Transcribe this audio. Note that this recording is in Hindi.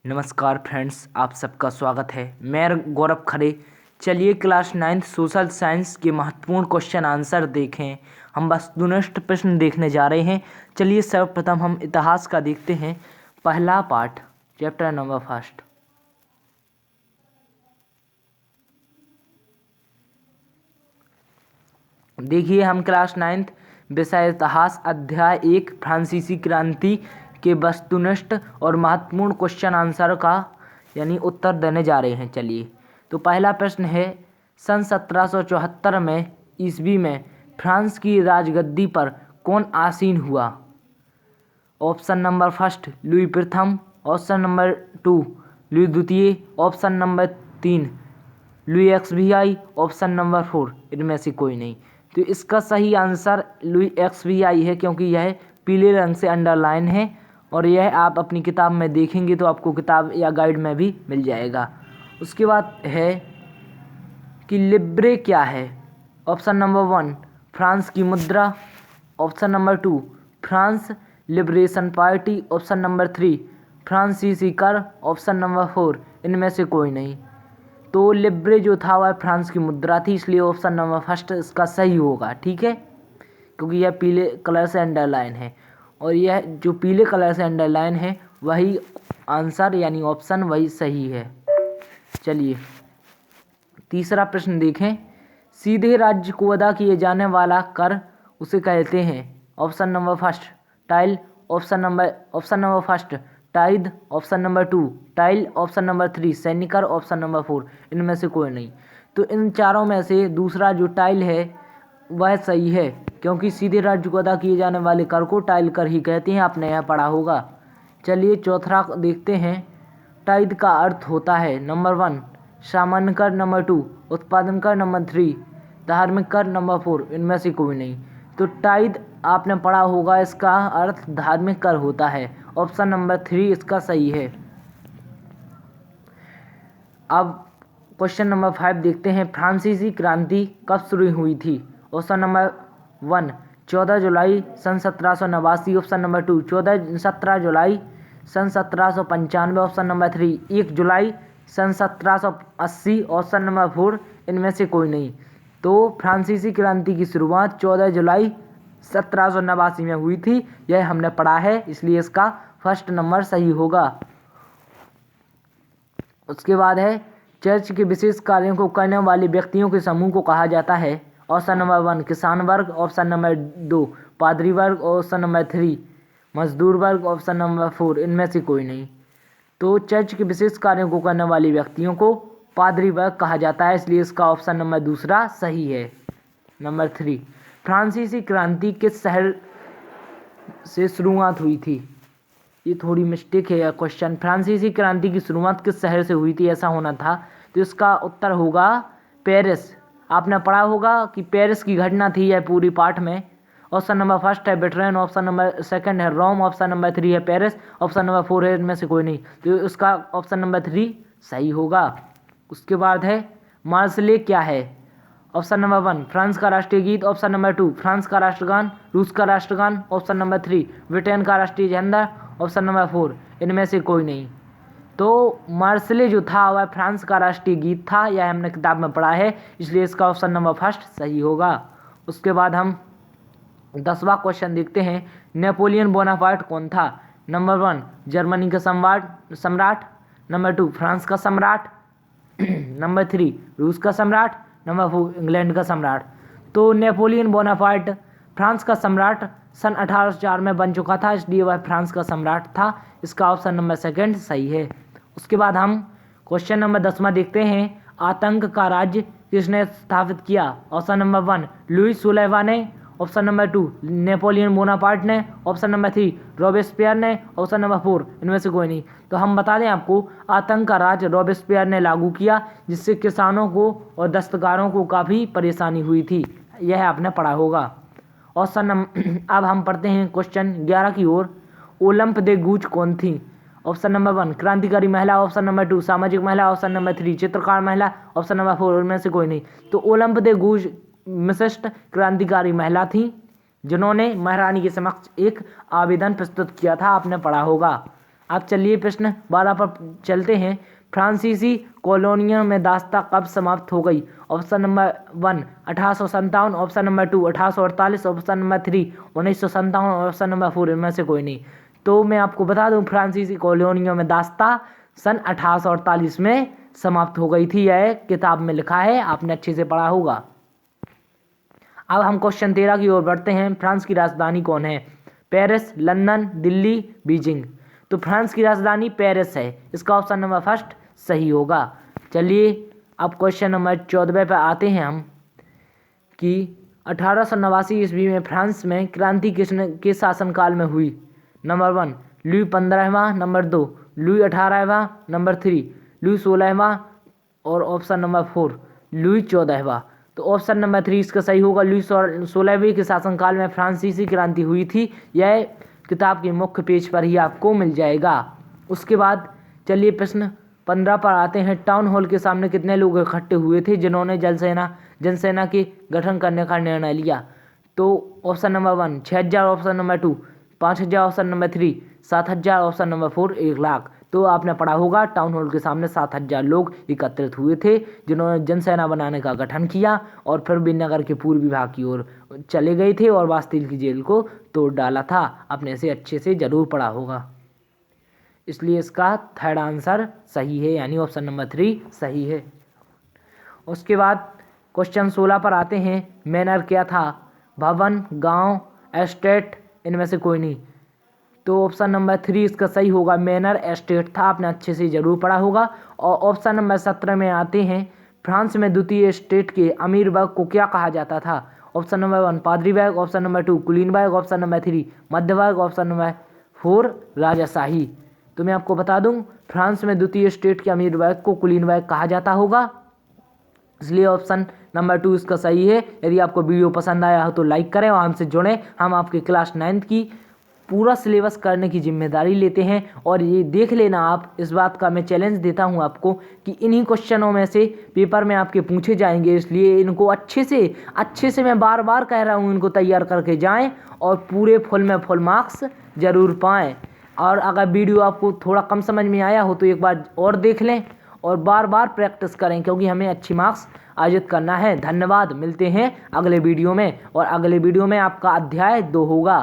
नमस्कार फ्रेंड्स, आप सबका स्वागत है। मैं गौरव खरे। चलिए क्लास 9th सोशल साइंस के महत्वपूर्ण क्वेश्चन आंसर देखें। हम वस्तुनिष्ठ प्रश्न देखने जा रहे हैं। चलिए सर्वप्रथम हम इतिहास का देखते हैं। पहला पार्ट, चैप्टर नंबर 1। देखिए, हम क्लास 9th विषय इतिहास अध्याय 1 फ्रांसीसी क्रांति के वस्तुनिष्ठ और महत्वपूर्ण क्वेश्चन आंसर का यानी उत्तर देने जा रहे हैं। चलिए, तो पहला प्रश्न है, सन 1774 में ईस्वी में फ्रांस की राजगद्दी पर कौन आसीन हुआ? ऑप्शन नंबर 1 लुई प्रथम, ऑप्शन नंबर 2 लुई द्वितीय, option number 3 Louis XVI, option number 4 इनमें से कोई नहीं। तो इसका सही आंसर लुई XVI है, क्योंकि यह पीले रंग से अंडरलाइन है और यह आप अपनी किताब में देखेंगे तो आपको किताब या गाइड में भी मिल जाएगा। उसके बाद है कि लिब्रे क्या है? ऑप्शन नंबर 1 फ्रांस की मुद्रा, option number 2 France liberation party, option number 3 फ्रांसीसी कर, ऑप्शन नंबर 4 इनमें से कोई नहीं। तो लिब्रे जो था वह फ्रांस की मुद्रा थी, इसलिए ऑप्शन नंबर 1 इसका सही होगा। ठीक है, क्योंकि यह पीले कलर से अंडरलाइन है और यह जो पीले कलर से अंडरलाइन है वही आंसर यानी ऑप्शन वही सही है। चलिए, तीसरा प्रश्न देखें। सीधे राज्य को अदा किए जाने वाला कर उसे कहते हैं? Option number 1 tile, option number 1 tide, option number 2 tile, option number 3 सैन्य कर, ऑप्शन नंबर 4 इनमें से कोई नहीं। तो इन चारों में से दूसरा जो टाइल है वह सही है, क्योंकि सीधे राज्य को अदा किए जाने वाले कर को टाइल कर ही कहते हैं, आपने यह पढ़ा होगा। चलिए, चौथा देखते हैं। टाइद का अर्थ होता है नंबर 1 सामान्य कर, नंबर 2 उत्पादन कर, नंबर 3 धार्मिक कर, नंबर 4 इनमें से कोई नहीं। तो टाइद आपने पढ़ा होगा, इसका अर्थ धार्मिक कर होता है। ऑप्शन नंबर 3 इसका सही है। अब क्वेश्चन नंबर 5 देखते हैं। फ्रांसीसी क्रांति कब शुरू हुई थी? ऑप्शन नंबर 1 14 जुलाई सन 1789, ऑप्शन नंबर 2 17 जुलाई सन 1795, ऑप्शन नंबर 3 1 जुलाई सन 1780, ऑप्शन नंबर 4 इनमें से कोई नहीं। तो फ्रांसीसी क्रांति की शुरुआत 14 जुलाई 1789 में हुई थी, यह हमने पढ़ा है, इसलिए इसका फर्स्ट नंबर सही होगा। उसके बाद है, चर्च के विशेष कार्यों को करने वाले व्यक्तियों के समूह को कहा जाता है? ऑप्शन नंबर 1 किसान वर्ग, ऑप्शन नंबर 2 पादरी वर्ग, ऑप्शन नंबर 3 मजदूर वर्ग, ऑप्शन नंबर 4 इनमें से कोई नहीं। तो चर्च के विशेष कार्यों को करने वाले व्यक्तियों को पादरी वर्ग कहा जाता है, इसलिए इसका ऑप्शन नंबर दूसरा सही है। नंबर 3, फ्रांसीसी क्रांति किस शहर से शुरुआत हुई थी? ये थोड़ी मिस्टेक है यह क्वेश्चन। फ्रांसीसी क्रांति की शुरुआत किस शहर से हुई थी, ऐसा होना था। तो इसका उत्तर होगा पेरिस। आपने पढ़ा होगा कि पेरिस की घटना थी यह पूरी पाठ में। ऑप्शन नंबर 1 है ब्रिटेन, ऑप्शन नंबर 2 है रोम, ऑप्शन नंबर 3 है पेरिस, ऑप्शन नंबर 4 है इनमें से कोई नहीं। तो इसका ऑप्शन नंबर 3 सही होगा। उसके बाद है, मार्शले क्या है? ऑप्शन नंबर 1 फ्रांस का राष्ट्रीय गीत, ऑप्शन नंबर 2 फ्रांस का राष्ट्रगान, रूस का राष्ट्रगान, ऑप्शन नंबर 3 ब्रिटेन का राष्ट्रीय झंडा, ऑप्शन नंबर 4 इनमें से कोई नहीं। तो मार्शले जो था वह फ्रांस का राष्ट्रीय गीत था, यह हमने किताब में पढ़ा है, इसलिए इसका ऑप्शन नंबर 1 सही होगा। उसके बाद हम 10वां क्वेश्चन देखते हैं। नेपोलियन बोनापार्ट कौन था? नंबर 1 जर्मनी का सम्राट, नंबर 2 फ्रांस का सम्राट, नंबर 3 रूस का सम्राट, नंबर 4 इंग्लैंड का सम्राट। तो नेपोलियन बोनापार्ट फ्रांस का सम्राट सन 1804 में बन चुका था, इसलिए वह फ्रांस का सम्राट था। इसका ऑप्शन नंबर 2 सही है। उसके बाद हम क्वेश्चन नंबर 10वां देखते हैं। आतंक का राज्य किसने स्थापित किया? ऑप्शन नंबर 1 लुई सुलेवा ने, ऑप्शन नंबर 2 नेपोलियन बोनापार्ट ने, ऑप्शन नंबर 3 रॉबेस्पियर ने, ऑप्शन नंबर 4 इनमें से कोई नहीं। तो हम बता दें आपको, आतंक का राज रॉबेस्पियर ने लागू किया, जिससे किसानों को और दस्तकारों को काफ़ी परेशानी हुई थी, यह आपने पढ़ा होगा। अब हम पढ़ते हैं क्वेश्चन 11 की ओर। ओलंप दे गूज कौन थी? ऑप्शन नंबर 1 क्रांतिकारी महिला, ऑप्शन नंबर 2 सामाजिक महिला, ऑप्शन नंबर 3 चित्रकार महिला, ऑप्शन नंबर 4 उनमें से कोई नहीं। तो ओलंप दे गूज विशिष्ट क्रांतिकारी महिला थी, जिन्होंने महारानी के समक्ष एक आवेदन प्रस्तुत किया था, आपने पढ़ा होगा। आप चलिए प्रश्न 12 पर चलते हैं। फ्रांसीसी कॉलोनियों में दास्ता कब समाप्त हो गई? Option number 1 1857, option number 2 1848, option number 3 1957, option number 4 इनमें से कोई नहीं। तो मैं आपको बता दूं फ्रांसीसी कॉलोनियों में दास्ता सन 1848 में समाप्त हो गई थी। यह किताब में लिखा है, आपने अच्छे से पढ़ा होगा। अब हम क्वेश्चन 13 की ओर बढ़ते हैं। फ्रांस की राजधानी कौन है? Paris, London, Delhi, Beijing. तो फ्रांस की राजधानी पेरिस है, इसका ऑप्शन नंबर फर्स्ट सही होगा। चलिए अब क्वेश्चन नंबर 14 पर आते हैं हम कि 1889 ईस्वी में फ्रांस में क्रांति किसके शासनकाल में हुई? नंबर 1 लुई 15वां, नंबर 2 लुई 18वां, नंबर 3 लुई 16वां और ऑप्शन नंबर 4 लुई 14वां। तो ऑप्शन नंबर 3 इसका सही होगा। लुई 16वें के शासनकाल में फ्रांसीसी क्रांति हुई थी। यह किताब के मुख्य पेज पर ही आपको मिल जाएगा। उसके बाद चलिए प्रश्न 15 पर आते हैं। टाउन हॉल के सामने कितने लोग इकट्ठे हुए थे जिन्होंने जनसेना के गठन करने का निर्णय लिया? तो option number 1 6000, option number 2 5000, option number 3 7000, option number 4 1 lakh. तो आपने पढ़ा होगा टाउन हॉल के सामने 7000 लोग एकत्रित हुए थे जिन्होंने जनसेना बनाने का गठन किया और फिर विजयनगर के पूर्वी भाग की ओर चले गए थे और बास्तिल की जेल को तोड़ डाला था। आपने इसे अच्छे से जरूर पढ़ा होगा, इसलिए इसका थर्ड आंसर सही है, यानी ऑप्शन नंबर 3 सही है। उसके बाद क्वेश्चन 16 पर आते हैं। मैनर क्या था? भवन, गांव, एस्टेट, इनमें से कोई नहीं। तो ऑप्शन नंबर 3 इसका सही होगा। मैनर एस्टेट था, आपने अच्छे से जरूर पढ़ा होगा। और ऑप्शन नंबर 17 में आते हैं। फ्रांस में द्वितीय स्टेट के अमीर वर्ग को क्या कहा जाता था? ऑप्शन नंबर 1 पादरी वर्ग, ऑप्शन नंबर 2 कुलीन वर्ग, ऑप्शन नंबर 3 मध्य वर्ग, ऑप्शन नंबर 4 राजशाही। तो मैं आपको बता दूं फ्रांस में द्वितीय स्टेट के अमीर वर्ग को कुलीन वर्ग कहा जाता होगा, इसलिए ऑप्शन नंबर 2 इसका सही है। यदि आपको वीडियो पसंद आया हो तो लाइक करें और हमसे जुड़ें। हम आपके क्लास 9th की पूरा सिलेबस करने की जिम्मेदारी लेते हैं। और ये देख लेना आप, इस बात का मैं चैलेंज देता हूं आपको कि इन्हीं क्वेश्चनों में से पेपर में आपके पूछे जाएंगे, इसलिए इनको अच्छे से मैं बार बार कह रहा हूं, इनको तैयार करके जाएं और पूरे फुल में फुल मार्क्स जरूर पाएं। और अगर वीडियो आपको थोड़ा कम समझ में आया हो तो एक बार और देख लें और बार बार प्रैक्टिस करें, क्योंकि हमें अच्छी मार्क्स अर्जित करना है। धन्यवाद, मिलते हैं अगले वीडियो में, और अगले वीडियो में आपका अध्याय 2 होगा।